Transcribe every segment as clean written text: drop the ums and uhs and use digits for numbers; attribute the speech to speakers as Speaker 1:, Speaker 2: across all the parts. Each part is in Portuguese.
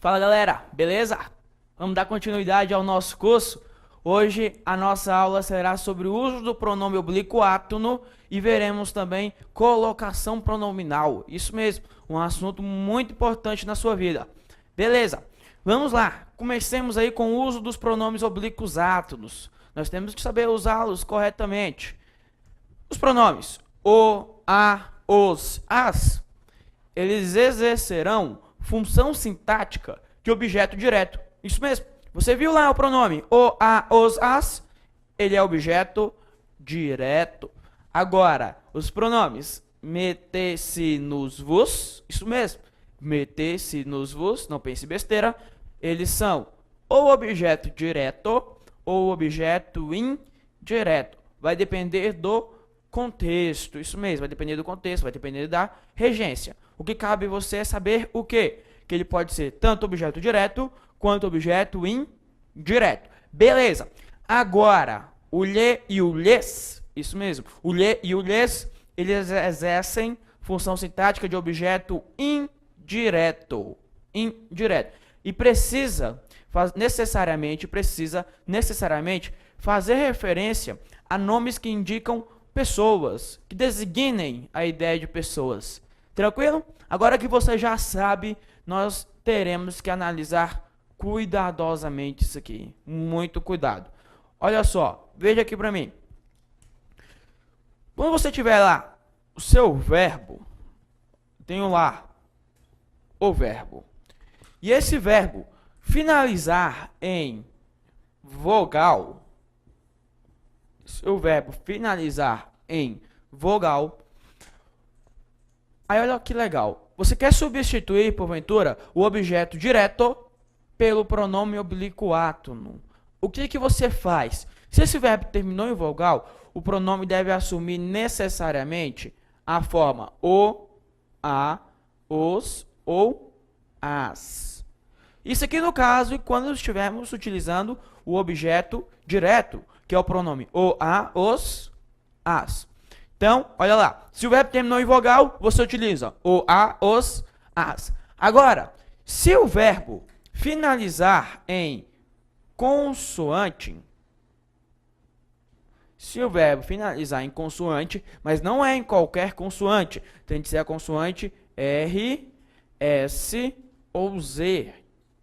Speaker 1: Fala galera, beleza? Vamos dar continuidade ao nosso curso. Hoje a nossa aula será sobre o uso do pronome oblíquo átono e veremos também colocação pronominal. Isso mesmo, um assunto muito importante na sua vida. Beleza, vamos lá. Comecemos aí com o uso dos pronomes oblíquos átonos. Nós temos que saber usá-los corretamente. Os pronomes o, a, os, as, eles exercerão função sintática de objeto direto. Isso mesmo. Você viu lá o pronome o, a, os, as? Ele é objeto direto. Agora, os pronomes me, se, nos, vos, isso mesmo. Me, se, nos, vos, não pense besteira. Eles são ou objeto direto ou objeto indireto. Vai depender do contexto. Isso mesmo, vai depender do contexto, vai depender da regência. O que cabe você é saber o quê? Que ele pode ser tanto objeto direto quanto objeto indireto. Beleza. Agora, o lhe e o lhes, isso mesmo, o lhe e o lhes, eles exercem função sintática de objeto indireto. Indireto. E necessariamente fazer referência a nomes que indicam pessoas, que designem a ideia de pessoas. Tranquilo? Agora que você já sabe, nós teremos que analisar cuidadosamente isso aqui. Muito cuidado. Olha só, veja aqui para mim. Quando você tiver lá o seu verbo, tenho lá o verbo. E esse verbo finalizar em vogal, o verbo finalizar em vogal. Aí olha que legal. Você quer substituir, porventura, o objeto direto pelo pronome oblíquo átono. O que você faz? Se esse verbo terminou em vogal, o pronome deve assumir necessariamente a forma o, a, os ou as. Isso aqui no caso, quando estivermos utilizando o objeto direto, que é o pronome o, a, os, as. Então, olha lá. Se o verbo terminou em vogal, você utiliza o, a, os, as. Agora, se o verbo finalizar em consoante, mas não é em qualquer consoante, tem que ser a consoante R, S ou Z.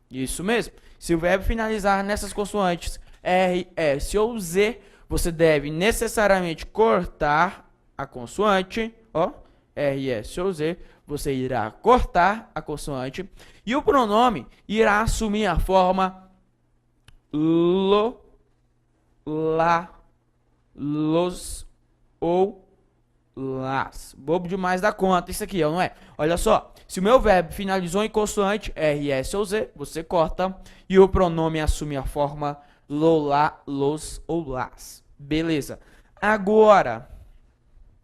Speaker 1: Isso mesmo. Se o verbo finalizar nessas consoantes R, S ou Z, você deve necessariamente cortar a consoante, ó, R, S ou Z, você irá cortar a consoante e o pronome irá assumir a forma lo, lá, los ou las. Bobo demais da conta isso aqui, não é? Olha só, se o meu verbo finalizou em consoante R, S ou Z, você corta e o pronome assume a forma lo, lá, los ou las. Beleza. Agora,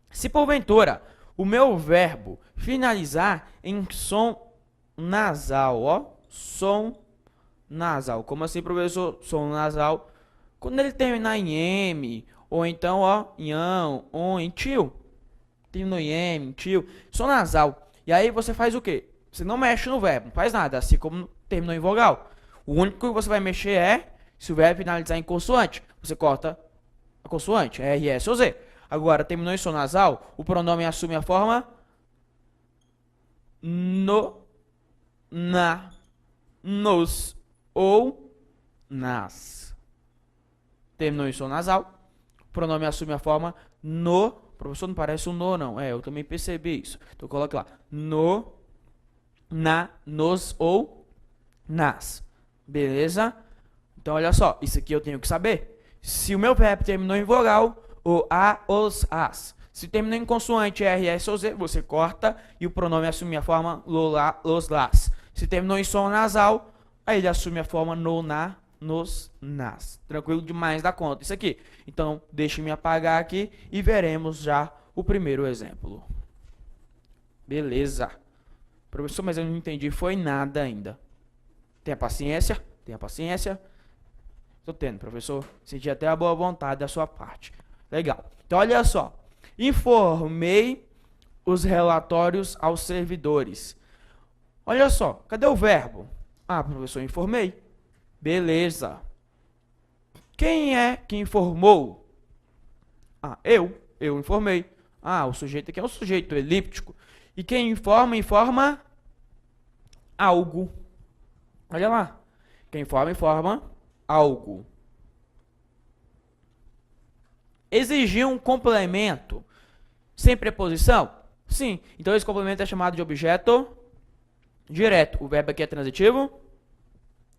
Speaker 1: se porventura o meu verbo finalizar em som nasal, ó, som nasal. Como assim, professor? Som nasal. Quando ele terminar em M, ou então, ó, em ão, on, em tio. Terminou em M, em tio. Som nasal. E aí você faz o quê? Você não mexe no verbo, não faz nada, assim como terminou em vogal. O único que você vai mexer é se o verbo finalizar em consoante. Você corta a consoante, R, S ou Z. Agora, terminou em som nasal, o pronome assume a forma no, na, nos ou nas. Terminou em som nasal, o pronome assume a forma no. Professor, não parece um no, não. Eu também percebi isso. Então, coloque lá. No, na, nos ou nas. Beleza? Então, olha só. Isso aqui eu tenho que saber. Se o meu verbo terminou em vogal, o, a, os, as. Se terminou em consoante R, S ou Z, você corta e o pronome assume a forma lo, lá, los, las. Se terminou em som nasal, aí ele assume a forma no, na, nos, nas. Tranquilo demais da conta isso aqui. Então, deixe-me apagar aqui e veremos já o primeiro exemplo. Beleza. Professor, mas eu não entendi, foi nada ainda. Tenha paciência, tenha paciência. Estou tendo, professor. Senti até a boa vontade da sua parte. Legal. Então, olha só. Informei os relatórios aos servidores. Olha só, cadê o verbo? Ah, professor, informei. Beleza. Quem é que informou? Ah, eu informei. Ah, o sujeito aqui é um sujeito elíptico. E quem informa, informa algo. Olha lá. Quem informa, informa algo. Exigir um complemento sem preposição? Sim. Então esse complemento é chamado de objeto direto. O verbo aqui é transitivo?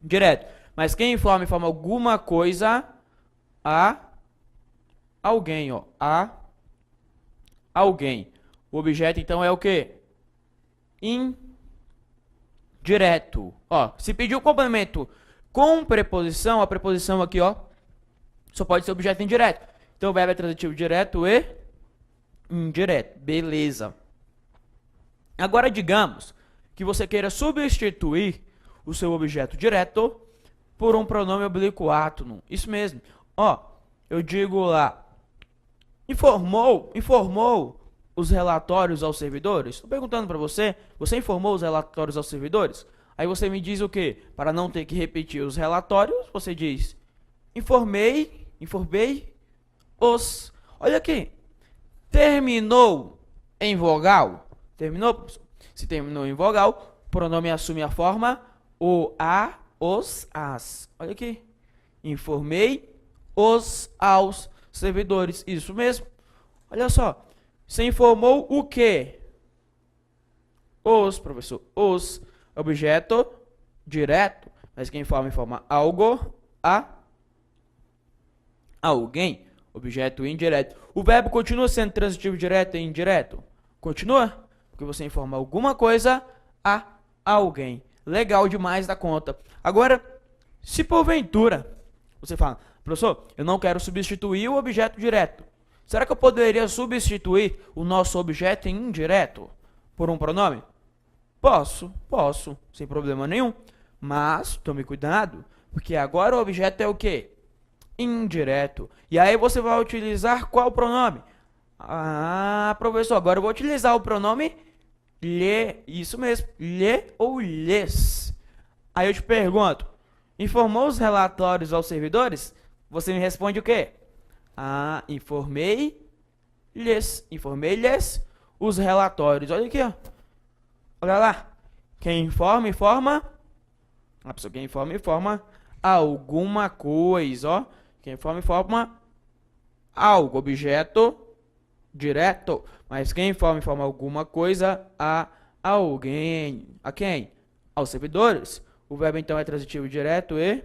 Speaker 1: Direto. Mas quem informa, informa alguma coisa a alguém, ó. A alguém. O objeto, então, é o quê? Indireto. Ó, se pedir um complemento com preposição, a preposição aqui, ó, só pode ser objeto indireto. Então, o verbo é transitivo direto e indireto. Beleza. Agora, digamos que você queira substituir o seu objeto direto por um pronome oblíquo átono. Isso mesmo. Ó, eu digo lá, informou os relatórios aos servidores? Estou perguntando para você, você informou os relatórios aos servidores? Aí você me diz o quê? Para não ter que repetir os relatórios, você diz, informei os... Olha aqui, terminou em vogal? Terminou, professor? Se terminou em vogal, o pronome assume a forma o, a, os, as. Olha aqui, informei os aos servidores. Isso mesmo. Olha só, você informou o quê? Os, professor, os, objeto direto, mas quem informa, informa algo, a alguém, objeto indireto. O verbo continua sendo transitivo direto e indireto? Continua, porque você informa alguma coisa a alguém. Legal demais da conta. Agora, se porventura você fala, professor, eu não quero substituir o objeto direto. Será que eu poderia substituir o nosso objeto indireto por um pronome? Posso, sem problema nenhum. Mas, tome cuidado, porque agora o objeto é o quê? Indireto. E aí você vai utilizar qual pronome? Ah, professor, agora eu vou utilizar o pronome lhe. Isso mesmo, lhe ou lhes. Aí eu te pergunto, informou os relatórios aos servidores? Você me responde o quê? Ah, informei-lhes os relatórios. Olha aqui, ó. Olha lá. Quem informa, informa. A pessoa que informa, informa alguma coisa, ó. Quem informa, informa algo, objeto direto. Mas quem informa, informa alguma coisa a alguém. A quem? Aos servidores. O verbo então é transitivo direto e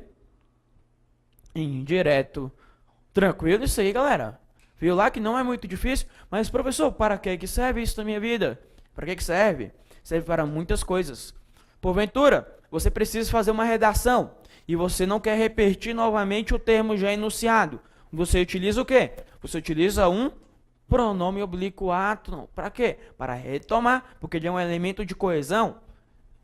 Speaker 1: indireto. Tranquilo isso aí, galera? Viu lá que não é muito difícil? Mas, professor, para que serve isso na minha vida? Para que serve? Serve para muitas coisas. Porventura, você precisa fazer uma redação e você não quer repetir novamente o termo já enunciado. Você utiliza o quê? Você utiliza um pronome oblíquo átono. Para quê? Para retomar, porque ele é um elemento de coesão.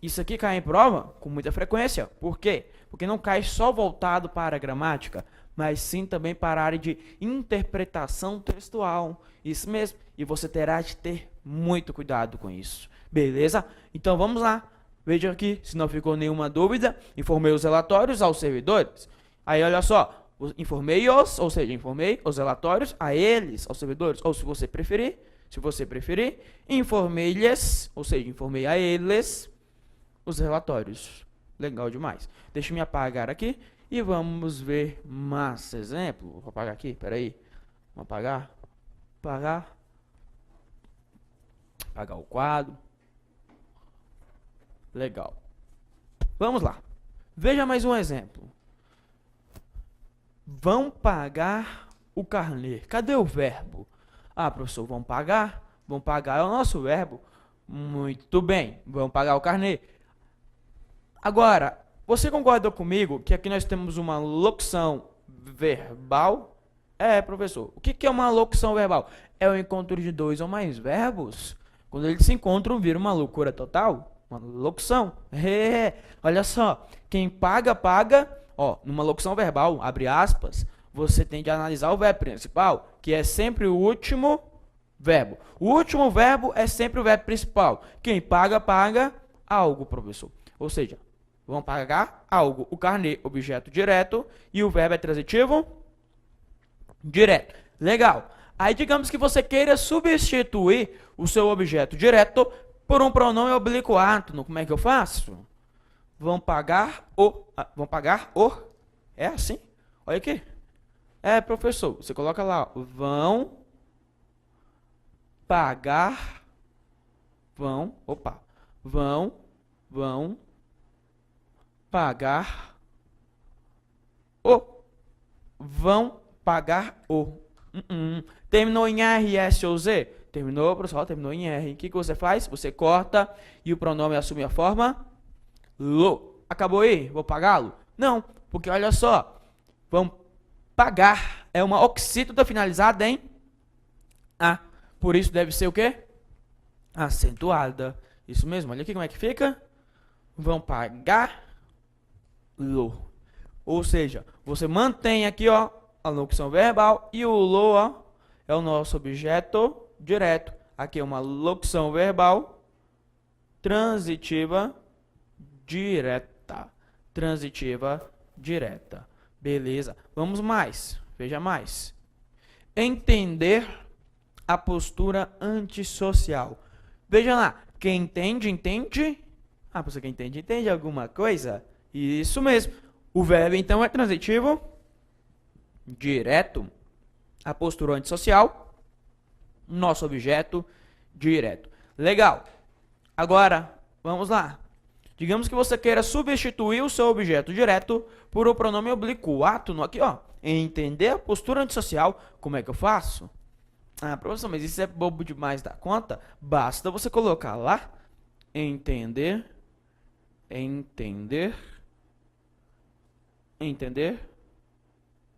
Speaker 1: Isso aqui cai em prova com muita frequência. Por quê? Porque não cai só voltado para a gramática, mas sim também para a área de interpretação textual. Isso mesmo. E você terá de ter muito cuidado com isso. Beleza? Então vamos lá. Veja aqui, se não ficou nenhuma dúvida, informei os relatórios aos servidores. Aí olha só, informei-os, ou seja, informei os relatórios a eles, aos servidores. Ou se você preferir, informei-lhes, ou seja, informei a eles os relatórios. Legal demais. Deixa eu me apagar aqui e vamos ver mais exemplo. Vou apagar aqui, peraí. Vamos apagar. Apagar o quadro. Legal. Vamos lá. Veja mais um exemplo. Vão pagar o carnê. Cadê o verbo? Ah, professor, vão pagar? Vão pagar é o nosso verbo. Muito bem. Vão pagar o carnê. Agora, você concorda comigo que aqui nós temos uma locução verbal? É, professor. O que é uma locução verbal? É o encontro de dois ou mais verbos. Quando eles se encontram, vira uma loucura total. Uma locução. Olha só. Quem paga, paga. Ó, numa locução verbal, abre aspas, você tem de analisar o verbo principal, que é sempre o último verbo. O último verbo é sempre o verbo principal. Quem paga, paga algo, professor. Ou seja, Vão pagar algo. O carnê, objeto direto, e o verbo é transitivo direto. Legal. Aí digamos que você queira substituir o seu objeto direto por um pronome oblíquo átono. Como é que eu faço? Vão pagar o... É assim? Olha aqui. É, professor, você coloca lá, ó, vão pagar, vão pagar o. Terminou em R, S ou Z? Terminou, pessoal, terminou em R. O que você faz? Você corta e o pronome assume a forma lo. Acabou aí? Vou pagá-lo? Não, porque olha só, vão pagar é uma oxítona finalizada em A. Por isso deve ser o quê? Acentuada. Isso mesmo, olha aqui como é que fica. Vão pagar lo. Ou seja, você mantém aqui, ó, a locução verbal e o lo, ó, é o nosso objeto direto. Aqui é uma locução verbal transitiva direta. Transitiva direta. Beleza. Vamos mais. Veja mais. Entender a postura antissocial. Veja lá. Quem entende, entende. Ah, você que entende, entende alguma coisa? Isso mesmo. O verbo, então, é transitivo direto. A postura antissocial. Nosso objeto direto. Legal. Agora, vamos lá. Digamos que você queira substituir o seu objeto direto por o pronome oblíquo átono. Aqui, ó. Entender a postura antissocial. Como é que eu faço? Ah, professor, mas isso é bobo demais da conta. Basta você colocar lá. Entender.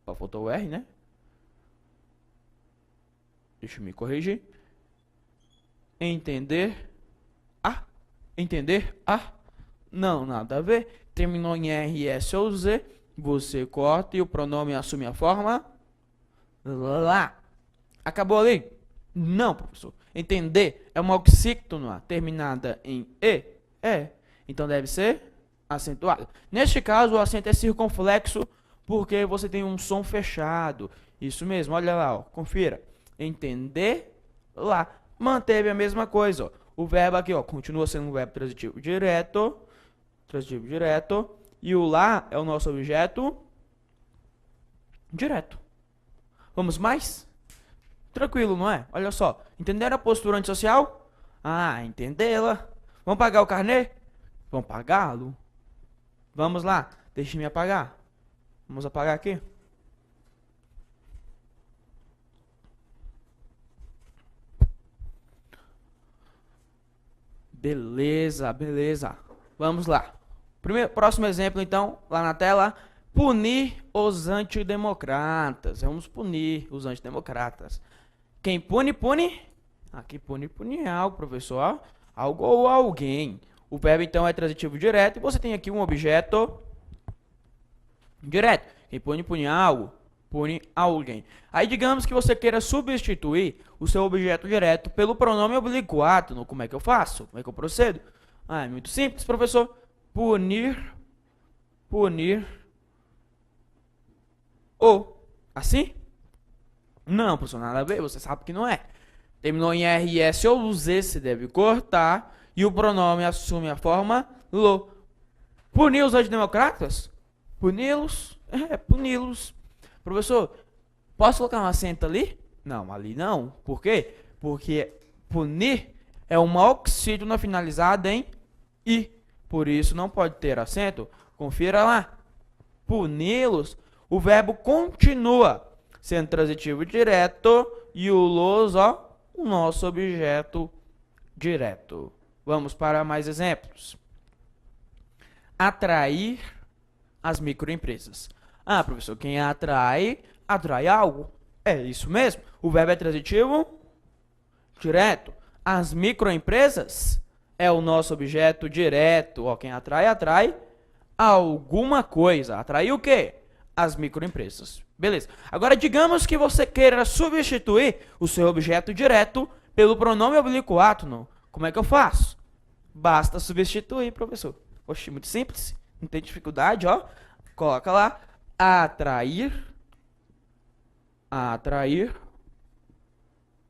Speaker 1: Ó, faltou o R, né? Deixa eu me corrigir. Entender a. Não, nada a ver. Terminou em R, S ou Z. Você corta e o pronome assume a forma lá. Acabou ali? Não, professor. Entender é uma oxítona terminada em E. Então deve ser acentuado. Neste caso, o acento é circunflexo porque você tem um som fechado. Isso mesmo, olha lá, ó, confira. Entender lá. Manteve a mesma coisa, ó. O verbo aqui, ó, continua sendo um verbo transitivo direto. E o lá é o nosso objeto direto. Vamos mais? Tranquilo, não é? Olha só. Entenderam a postura antissocial? Ah, entendê-la. Vamos pagar o carnê? Vamos pagá-lo? Vamos lá. Deixe-me apagar. Vamos apagar aqui. Beleza, beleza. Vamos lá. Próximo exemplo, então, lá na tela. Punir os antidemocratas. Vamos punir os antidemocratas. Quem pune, pune. Aqui pune é algo, professor. Algo ou alguém. O verbo, então, é transitivo direto. E você tem aqui um objeto direto. Quem pune, pune algo. Pune alguém. Aí, digamos que você queira substituir o seu objeto direto pelo pronome oblíquo átono. Como é que eu faço? Como é que eu procedo? Ah, é muito simples, professor. Punir o. Assim? Não, professor, nada a ver. Você sabe que não é. Terminou em R, S ou Z, se deve cortar. E o pronome assume a forma lo. Punir os antidemocratas? Puni-los? Puni-los. Professor, posso colocar um acento ali? Não, ali não. Por quê? Porque punir é uma oxítona finalizada em I. Por isso não pode ter acento. Confira lá. Puni-los. O verbo continua sendo transitivo direto e o los, ó, o nosso objeto direto. Vamos para mais exemplos. Atrair as microempresas. Ah, professor, quem atrai algo. É isso mesmo. O verbo é transitivo direto. As microempresas é o nosso objeto direto. Ó, quem atrai alguma coisa. Atrair o quê? As microempresas. Beleza. Agora, digamos que você queira substituir o seu objeto direto pelo pronome oblíquo átono. Como é que eu faço? Basta substituir, professor. Oxi, muito simples. Não tem dificuldade, ó. Coloca lá. Atrair. Atrair.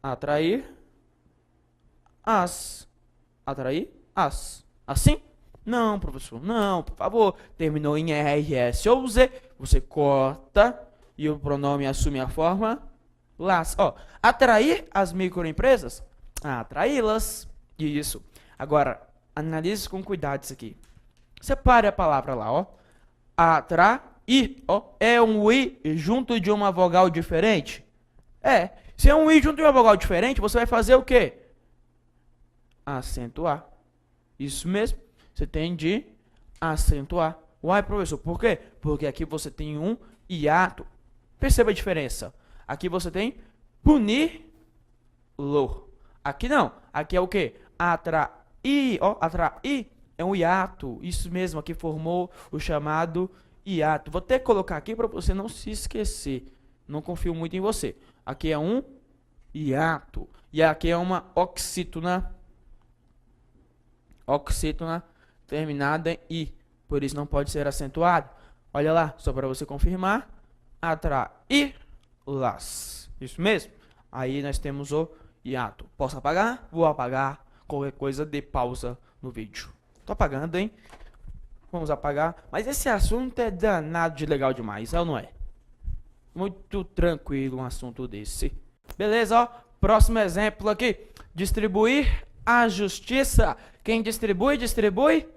Speaker 1: Atrair. As. Atrair. As. Assim? Não, professor. Não, por favor. Terminou em R, S ou Z. Você corta e o pronome assume a forma las. Ó, atrair as microempresas? Atraí-las. Isso. Agora, analise com cuidado isso aqui. Separe a palavra lá, ó. Atrair, ó. É um I junto de uma vogal diferente? É. Se é um I junto de uma vogal diferente, você vai fazer o quê? Acentuar. Isso mesmo. Você tem de acentuar. Uai, professor, por quê? Porque aqui você tem um hiato. Perceba a diferença. Aqui você tem punir-lo. Aqui não. Aqui é o quê? Atrair. Ó, atrair é um hiato. Isso mesmo, aqui formou o chamado hiato. Vou até colocar aqui para você não se esquecer. Não confio muito em você. Aqui é um hiato. E aqui é uma oxítona. Oxítona terminada em I. Por isso não pode ser acentuado. Olha lá, só para você confirmar. Atraí-las. Isso mesmo. Aí nós temos o hiato. Posso apagar? Vou apagar. Qualquer coisa, dê pausa no vídeo. Tô apagando, hein? Vamos apagar. Mas esse assunto é danado de legal demais, é ou não é? Muito tranquilo um assunto desse. Beleza, ó. Próximo exemplo aqui. Distribuir a justiça. Quem distribui, distribui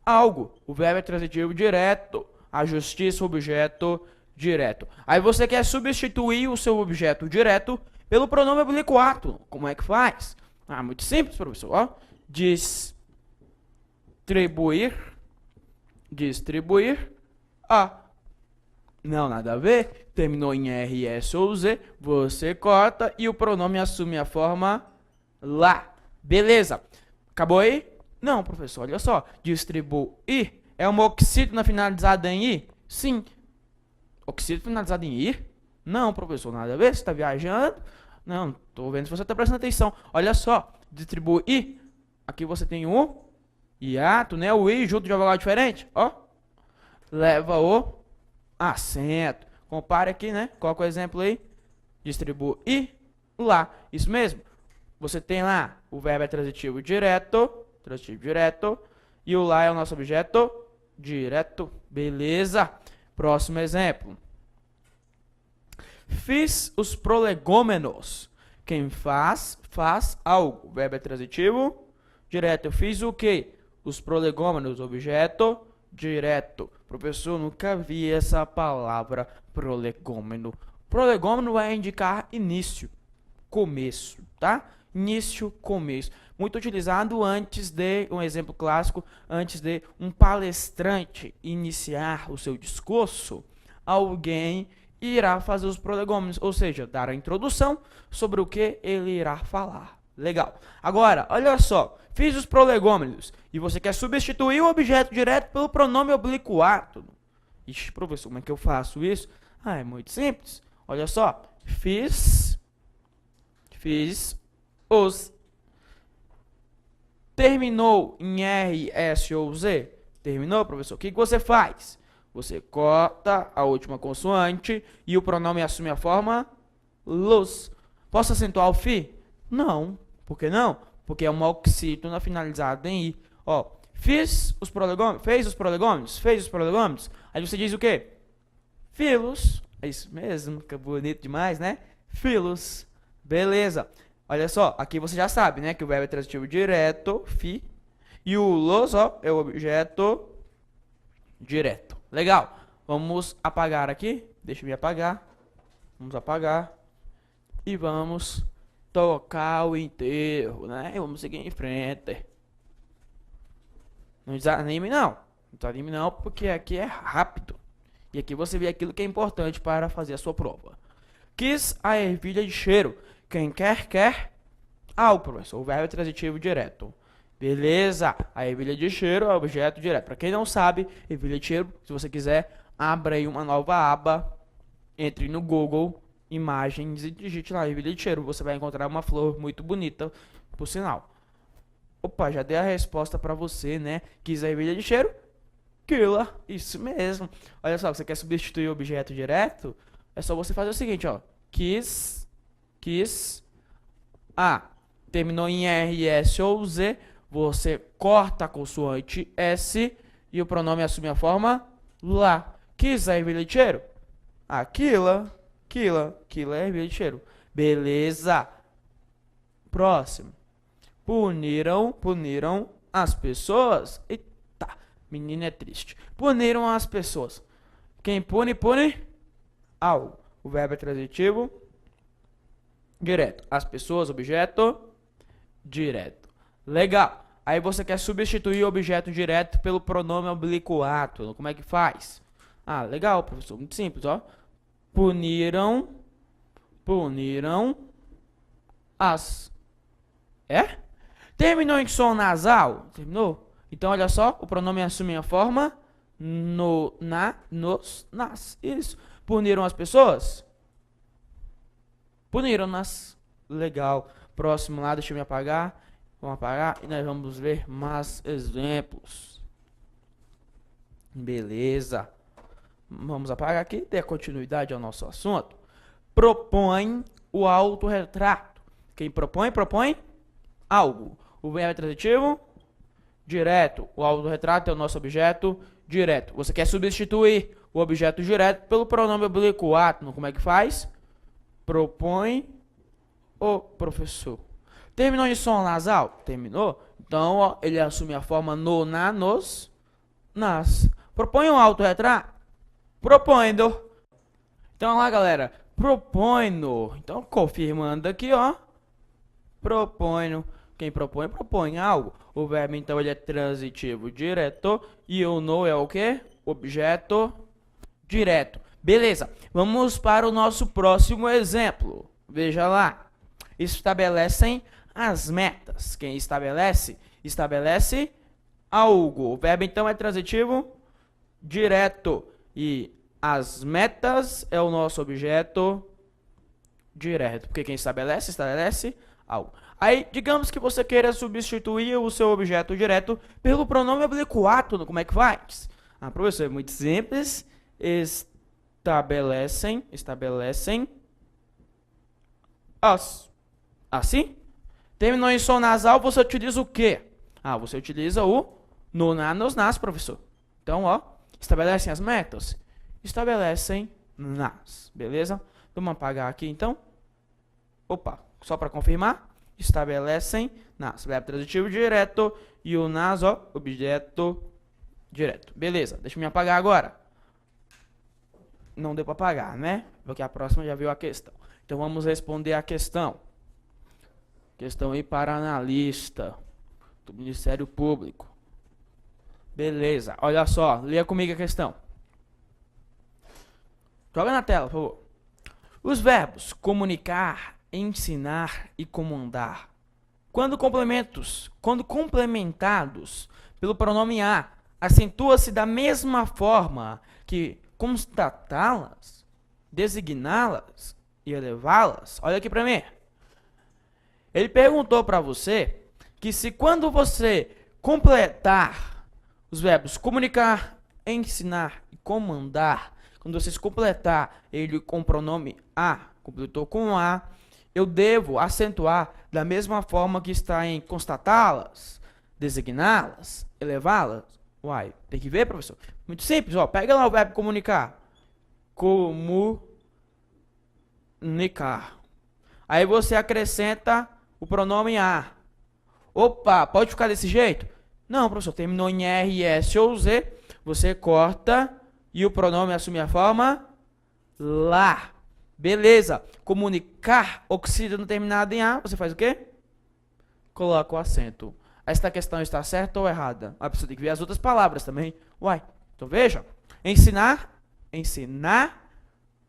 Speaker 1: algo. O verbo é transitivo direto. A justiça, objeto direto. Aí você quer substituir o seu objeto direto pelo pronome oblíquo ato. Como é que faz? Ah, muito simples, professor. Ó. Distribuir. Distribuir a. Não, nada a ver. Terminou em R, S ou Z. Você corta e o pronome assume a forma lá. Beleza. Acabou aí? Não, professor, olha só. Distribuir é uma oxítona finalizada em I? Sim. Oxítona finalizada em I? Não, professor, nada a ver. Você está viajando? Não, tô vendo se você está prestando atenção. Olha só. Distribuir. Aqui você tem um hiato, né? O I junto de uma vogal diferente. Ó. Leva o acento. Compare aqui, né? Coloca o exemplo aí. Distribuir lá. Isso mesmo. Você tem lá, o verbo é transitivo direto, e o lá é o nosso objeto direto. Beleza. Próximo exemplo. Fiz os prolegômenos. Quem faz, faz algo. O verbo é transitivo direto. Eu fiz o quê? Os prolegômenos, objeto direto. Professor, nunca vi essa palavra prolegômeno. Prolegômeno vai indicar início, começo, tá? Início, começo. Muito utilizado antes de, um exemplo clássico, antes de um palestrante iniciar o seu discurso, alguém irá fazer os prolegômenos, ou seja, dar a introdução sobre o que ele irá falar. Legal. Agora, olha só, fiz os prolegômenos e você quer substituir o objeto direto pelo pronome oblíquo ato. Ixi, professor, como é que eu faço isso? Ah, é muito simples. Olha só, fiz os. Terminou em R, S ou Z? Terminou, professor? O que você faz? Você corta a última consoante e o pronome assume a forma los. Posso acentuar o fi? Não. Por que não? Porque é uma oxítona finalizada em I. Ó, fez os prolegômenos. Aí você diz o quê? Filos. É isso mesmo, fica bonito demais, né? Filos. Beleza. Olha só, aqui você já sabe, né? Que o verbo é transitivo direto, fi. E o los, ó, é o objeto direto. Legal. Vamos apagar aqui. Deixa eu me apagar. Vamos apagar. E vamos tocar o enterro, né? Vamos seguir em frente. Não desanime, não. Não desanime, não, porque aqui é rápido. E aqui você vê aquilo que é importante para fazer a sua prova. Quis a ervilha de cheiro. Quem quer, quer. Ah, o professor, o verbo é transitivo direto. Beleza. A ervilha de cheiro é objeto direto. Para quem não sabe, ervilha de cheiro, se você quiser, abra aí uma nova aba. Entre no Google, imagens e digite lá, ervilha de cheiro. Você vai encontrar uma flor muito bonita, por sinal. Opa, já dei a resposta para você, né? Quis a ervilha de cheiro. aquilo, isso mesmo. Olha só, você quer substituir o objeto direto? É só você fazer o seguinte, ó. Quis, terminou em R, S ou Z, você corta a consoante S e o pronome assume a forma lá. Quis é bilheteiro? Aquila é bilheteiro. Beleza. Próximo. Puniram as pessoas. Eita, menina é triste. Puniram as pessoas. Quem pune algo. O verbo é transitivo direto. As pessoas, objeto direto. Legal. Aí você quer substituir o objeto direto pelo pronome oblíquo átono. Como é que faz? Ah, legal, professor. Muito simples, ó. Puniram as. É? Terminou em som nasal? Terminou? Então, olha só, o pronome assume a forma no, na, nos, nas. Isso. Puniram as pessoas? Puniram-nas. Legal. Próximo lá, deixa eu me apagar. Vamos apagar e nós vamos ver mais exemplos. Beleza. Vamos apagar aqui, dar continuidade ao nosso assunto. Propõe o autorretrato. Quem propõe algo. O verbo é transitivo direto. O autorretrato é o nosso objeto direto. Você quer substituir o objeto direto pelo pronome oblíquo átono. Como é que faz? Propõe o professor. Terminou em som nasal? Terminou. Então, ó, ele assume a forma no, na, nos, nas. Propõe um autorretrato? Propondo. Então, lá, galera. Propondo. Então, confirmando aqui, ó. Propondo. Quem propõe algo. O verbo, então, ele é transitivo direto. E o no é o quê? Objeto direto. Beleza. Vamos para o nosso próximo exemplo. Veja lá. Estabelecem as metas. Quem estabelece? Estabelece algo. O verbo, então, é transitivo direto. E as metas é o nosso objeto direto. Porque quem estabelece algo. Aí, digamos que você queira substituir o seu objeto direto pelo pronome oblíquo átono. Como é que faz? Ah, professor, é muito simples. Estabelecem as. Assim? Terminou em som nasal, você utiliza o quê? Ah, você utiliza o no, na, nos, nas, professor. Então, ó, estabelecem as metas? Estabelecem nas, beleza? Vamos apagar aqui, então. Opa, só para confirmar. Estabelecem nas, verbo transitivo direto, e o nas, ó, objeto direto. Beleza, deixa eu me apagar agora. Não deu para apagar, né? Porque a próxima já viu a questão. Então, vamos responder a questão. Questão aí para analista do Ministério Público. Beleza, olha só, leia comigo a questão. Joga na tela, por favor. Os verbos comunicar, ensinar e comandar, quando complementados pelo pronome a, acentua-se da mesma forma que constatá-las, designá-las e elevá-las. Olha aqui para mim. Ele perguntou para você que se quando você completar os verbos comunicar, ensinar e comandar, quando vocês completar ele com o pronome a, completou com a, eu devo acentuar da mesma forma que está em constatá-las, designá-las, elevá-las. Uai, tem que ver, professor? Muito simples, ó. Pega lá o verbo comunicar. Comunicar. Aí você acrescenta o pronome a. Opa, pode ficar desse jeito? Não, professor, terminou em R, S ou Z, você corta e o pronome assume a forma lá. Beleza. Comunicar, oxígeno terminado em A, você faz o quê? Coloca o acento. Esta questão está certa ou errada? A pessoa tem que ver as outras palavras também. Uai, então veja. Ensinar,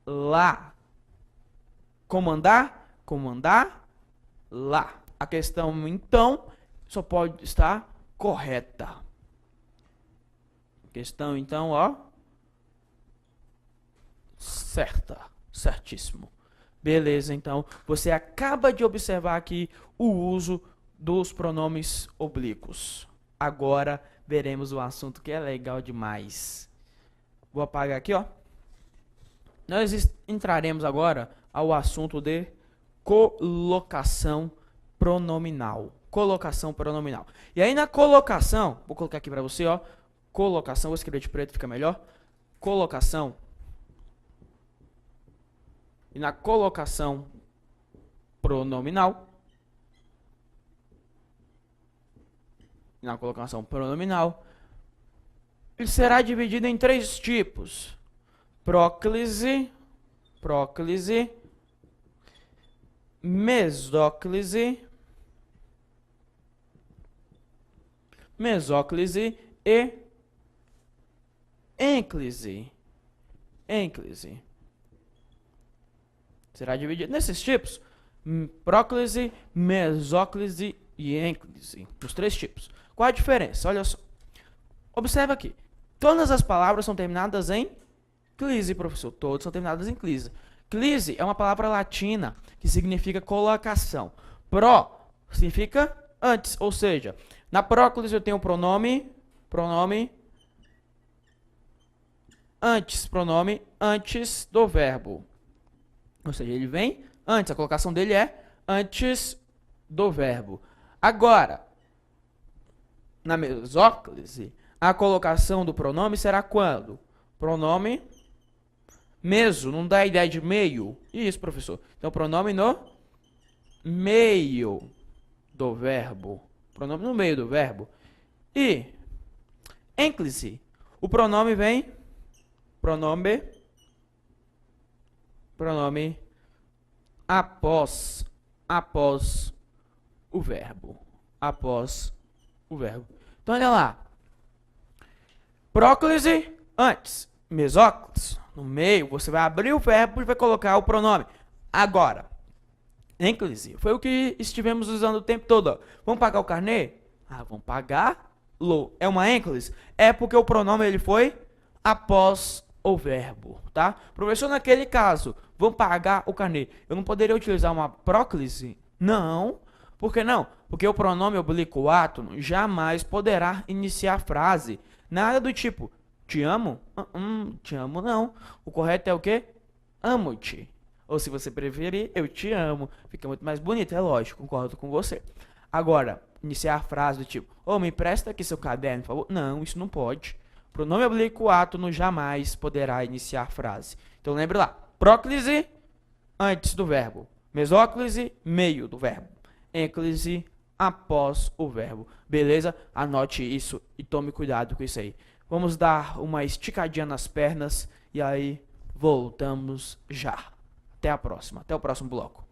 Speaker 1: lá. Comandar, lá. A questão, então, só pode estar correta. Questão, então, ó. Certíssimo. Beleza, então, você acaba de observar aqui o uso dos pronomes oblíquos. agora veremos um assunto que é legal demais. Vou apagar aqui, ó. Nós entraremos agora ao assunto de colocação pronominal. Colocação pronominal. E aí na colocação, vou colocar aqui para você, ó. Colocação, vou escrever de preto, fica melhor. Colocação. E na colocação pronominal. Na colocação pronominal, ele será dividido em 3 tipos: próclise, mesóclise e ênclise. Será dividido nesses tipos: próclise, mesóclise e ênclise. Os 3 tipos. Qual a diferença? Olha só. Observa aqui. Todas as palavras são terminadas em clise, professor. Todas são terminadas em clise. Clise é uma palavra latina que significa colocação. Pró significa antes, ou seja, na próclise eu tenho o pronome antes do verbo. Ou seja, ele vem antes, a colocação dele é antes do verbo. Agora, na mesóclise, a colocação do pronome será quando? Pronome meso, não dá a ideia de meio? Isso, professor. Então, pronome no meio do verbo. Pronome no meio do verbo. E ênclise, o pronome vem pronome após o verbo. Após o verbo. Então, olha lá. Próclise, antes. Mesóclise, no meio. Você vai abrir o verbo e vai colocar o pronome. Agora, ênclise, foi o que estivemos usando o tempo todo. Ó. Vamos pagar o carnê? Ah, vamos pagá-lo. É uma ênclise? É porque o pronome ele foi após o verbo, tá? Professor, naquele caso, vamos pagar o carnê. Eu não poderia utilizar uma próclise? Não. Por que não? Porque o pronome oblíquo átono jamais poderá iniciar a frase. Nada do tipo, te amo? Te amo não. O correto é o quê? Amo-te. Ou se você preferir, eu te amo. Fica muito mais bonito, é lógico, concordo com você. Agora, iniciar a frase do tipo, me empresta aqui seu caderno, por favor. Não, isso não pode. Pronome oblíquo átono jamais poderá iniciar a frase. Então lembre lá, próclise, antes do verbo. Mesóclise, meio do verbo. Ênclise, após o verbo. Beleza? Anote isso e tome cuidado com isso aí. Vamos dar uma esticadinha nas pernas e aí voltamos já. Até a próxima. Até o próximo bloco.